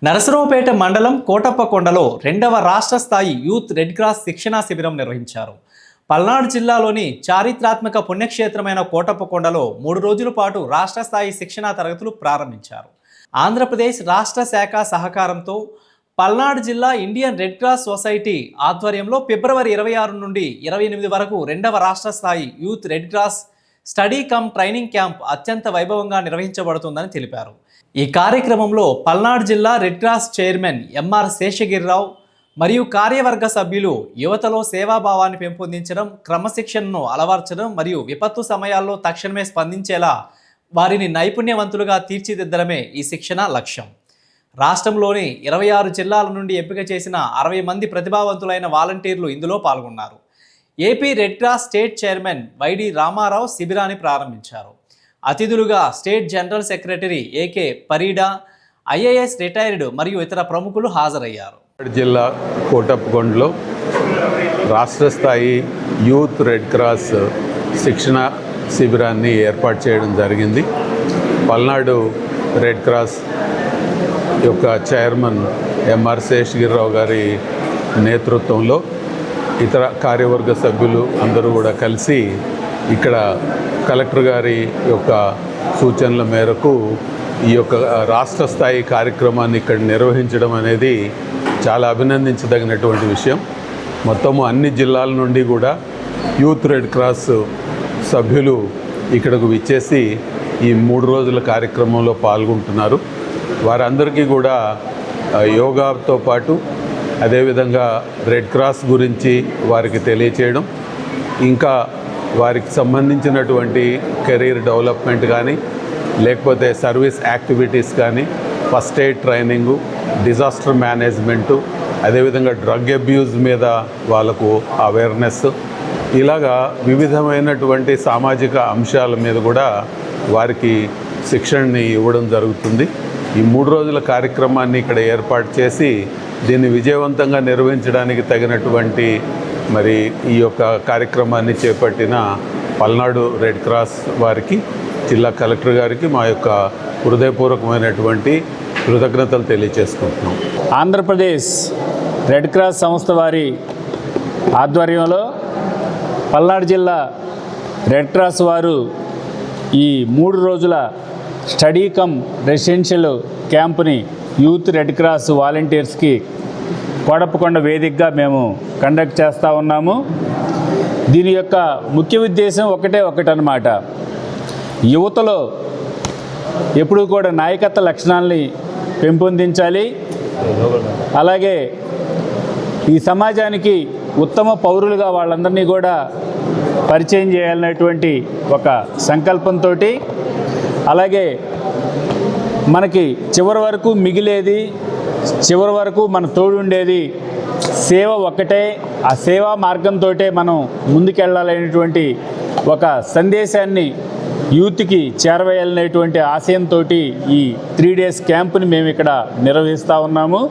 నరసరావుపేట మండలం కోటప్పకొండలో రెండవ రాష్ట్ర స్థాయి యూత్ రెడ్ క్రాస్ శిక్షణా శిబిరం నిర్వహించారు. పల్నాడు జిల్లాలోని చారిత్రాత్మక పుణ్యక్షేత్రమైన కోటప్పకొండలో 3 రోజుల పాటు రాష్ట్ర స్థాయి శిక్షణా తరగతులు ప్రారంభించారు. ఆంధ్రప్రదేశ్ రాష్ట్ర శాఖ సహకారంతో పల్నాడు జిల్లా ఇండియన్ రెడ్ క్రాస్ సొసైటీ ఆధ్వర్యంలో ఫిబ్రవరి 26 నుండి 28 వరకు రెండవ రాష్ట్ర స్థాయి youth red cross study cum training camp అత్యంత వైభవంగా నిర్వహించబడుతుందని తెలిపారు. ఈ కార్యక్రమంలో పల్నాడు జిల్లా red cross chairman MR Seshagirirao మరియు కార్యవర్గ సభ్యులు యువతలో సేవాభావాన్ని పెంపొందించడం, క్రమశిక్షణను అలవర్చడం మరియు విపత్తు సమయాల్లో తక్షణమే స్పందించేలా వారిని నైపుణ్యవంతులుగా తీర్చిదిద్దడమే ఈ శిక్షణ లక్ష్యం. రాష్ట్రంలోని 26 జిల్లాల నుండి ఎంపిక చేసిన 60 మంది ప్రతిభావంతులైన వాలంటీర్లు ఇందులో పాల్గొన్నారు. AP Red Cross state chairman YD Ramarao శిబిరాన్ని ప్రారంభించారు. అతిథులుగా state general secretary AK Parida, IAS retired మరియు ఇతర ప్రముఖులు హాజరయ్యారు. జిల్లా కోటప్పకొండలో రాష్ట్ర స్థాయి యూత్ రెడ్ క్రాస్ శిక్షణ శిబిరాన్ని ఏర్పాటు చేయడం జరిగింది. పల్నాడు రెడ్ క్రాస్ యొక్క చైర్మన్ ఎంఆర్ శేషగిరిరావు గారి నేతృత్వంలో ఇతర కార్యవర్గ సభ్యులు అందరూ కూడా కలిసి ఇక్కడ కలెక్టర్ గారి యొక్క సూచనల మేరకు ఈ యొక్క రాష్ట్ర స్థాయి కార్యక్రమాన్ని ఇక్కడ నిర్వహించడం అనేది చాలా అభినందించదగినటువంటి విషయం. మొత్తము అన్ని జిల్లాల నుండి కూడా యూత్ రెడ్ క్రాస్ సభ్యులు ఇక్కడకు విచ్చేసి ఈ 3 రోజుల కార్యక్రమంలో పాల్గొంటున్నారు. వారందరికీ కూడా యోగాతో పాటు అదేవిధంగా రెడ్ క్రాస్ గురించి వారికి తెలియచేయడం, ఇంకా వారికి సంబంధించినటువంటి కెరీర్ డెవలప్మెంట్ కానీ, లేకపోతే సర్వీస్ యాక్టివిటీస్ కానీ, first aid training, disaster management, అదేవిధంగా డ్రగ్ అబ్యూజ్ మీద వాళ్ళకు అవేర్నెస్, ఇలాగా వివిధమైనటువంటి సామాజిక అంశాల మీద కూడా వారికి శిక్షణని ఇవ్వడం జరుగుతుంది. ఈ 3 రోజుల కార్యక్రమాన్ని ఇక్కడ ఏర్పాటు చేసి దీన్ని విజయవంతంగా నిర్వహించడానికి తగినటువంటి మరి ఈ యొక్క కార్యక్రమాన్ని చేపట్టిన పల్నాడు రెడ్ క్రాస్ వారికి, జిల్లా కలెక్టర్ గారికి మా యొక్క హృదయపూర్వకమైనటువంటి కృతజ్ఞతలు తెలియజేసుకుంటున్నాం. ఆంధ్రప్రదేశ్ రెడ్ క్రాస్ సంస్థ వారి ఆధ్వర్యంలో పల్నాడు జిల్లా రెడ్ క్రాస్ వారు ఈ 3 రోజుల స్టడీ కమ్ రెసిడెన్షియల్ క్యాంపుని యూత్ రెడ్ క్రాస్ వాలంటీర్స్కి కోటప్పకొండ వేదికగా మేము కండక్ట్ చేస్తూ ఉన్నాము. దీని యొక్క ముఖ్య ఉద్దేశం ఒకటన్నమాట. యువతలో ఎప్పుడూ కూడా నాయకత్వ లక్షణాలని పెంపొందించాలి, అలాగే ఈ సమాజానికి ఉత్తమ పౌరులుగా వాళ్ళందరినీ కూడా పరిచయం చేయాలనేటువంటి ఒక సంకల్పంతో, అలాగే మనకి చివరి వరకు మిగిలేది, చివరి వరకు మన తోడుండేది సేవ ఒక్కటే. ఆ సేవా మార్గంతో మనం ముందుకెళ్ళాలనేటువంటి ఒక సందేశాన్ని యూత్కి చేరవేయాలనేటువంటి ఆశయంతో ఈ 3 డేస్ క్యాంపుని మేము ఇక్కడ నిర్వహిస్తూ ఉన్నాము.